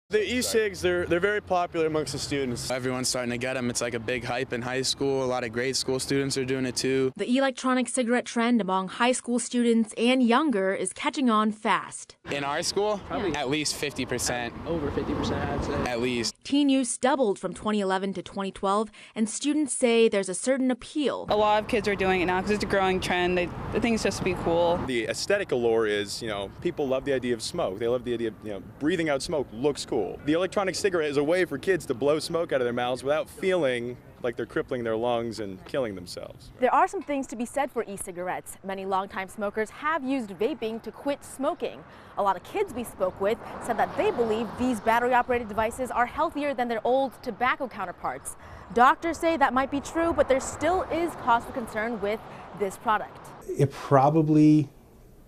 The E-Cigs, they're very popular amongst the students. Everyone's starting to get them. It's like a big hype in high school. A lot of grade school students are doing it too. The electronic cigarette trend among high school students and younger is catching on fast. In our school, at least 50%. Over 50%, I'd say. At least. Teen use doubled from 2011 to 2012, and students say there's a certain appeal. A lot of kids are doing it now because it's a growing trend. They think it's just to be cool. The aesthetic allure is, people love the idea of smoke. They love the idea of, breathing out smoke looks cool. The electronic cigarette is a way for kids to blow smoke out of their mouths without feeling like they're crippling their lungs and killing themselves. There are some things to be said for e-cigarettes. Many longtime smokers have used vaping to quit smoking. A lot of kids we spoke with said that they believe these battery-operated devices are healthier than their old tobacco counterparts. Doctors say that might be true, but there still is cause for concern with this product. It probably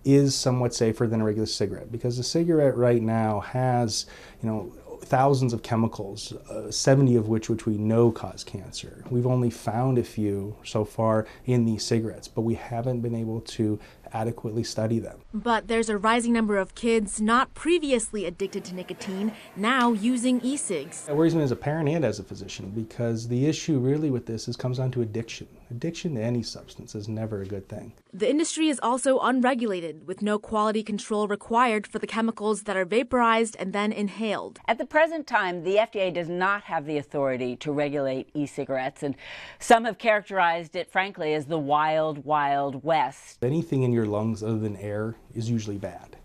is somewhat safer than a regular cigarette because a cigarette right now has, thousands of chemicals, 70 of which we know cause cancer. We've only found a few so far in these cigarettes, but we haven't been able to adequately study them. But there's a rising number of kids not previously addicted to nicotine now using e-cigs. It worries me as a parent and as a physician because the issue really with this comes down to addiction. Addiction to any substance is never a good thing. The industry is also unregulated, with no quality control required for the chemicals that are vaporized and then inhaled. At the present time, the FDA does not have the authority to regulate e-cigarettes, and some have characterized it, frankly, as the wild, wild west. Anything in your lungs other than air is usually bad.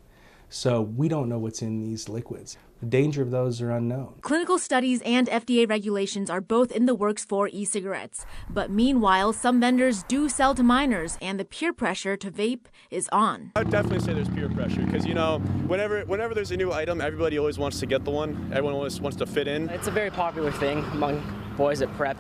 So we don't know what's in these liquids. The danger of those are unknown. Clinical studies and FDA regulations are both in the works for e-cigarettes. But meanwhile, some vendors do sell to minors, and the peer pressure to vape is on. I would definitely say there's peer pressure because, whenever there's a new item, everybody always wants to get the one. Everyone always wants to fit in. It's a very popular thing among boys at prep.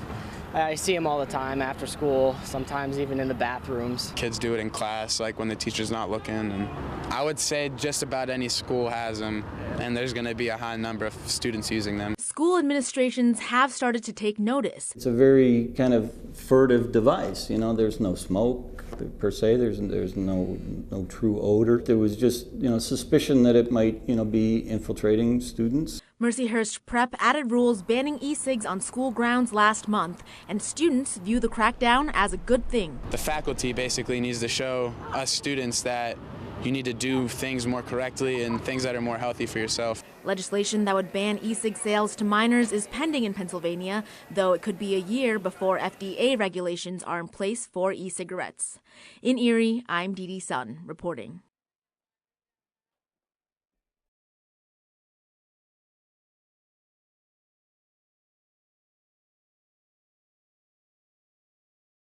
I see them all the time after school, sometimes even in the bathrooms. Kids do it in class, like when the teacher's not looking. And I would say just about any school has them, and there's going to be a high number of students using them. School administrations have started to take notice. It's a very kind of furtive device. There's no smoke per se. There's no true odor. There was just suspicion that it might be infiltrating students. Mercyhurst Prep added rules banning e-cigs on school grounds last month, and students view the crackdown as a good thing. The faculty basically needs to show us students that you need to do things more correctly and things that are more healthy for yourself. Legislation that would ban e-cig sales to minors is pending in Pennsylvania, though it could be a year before FDA regulations are in place for e-cigarettes. In Erie, I'm Dee Dee Sun reporting.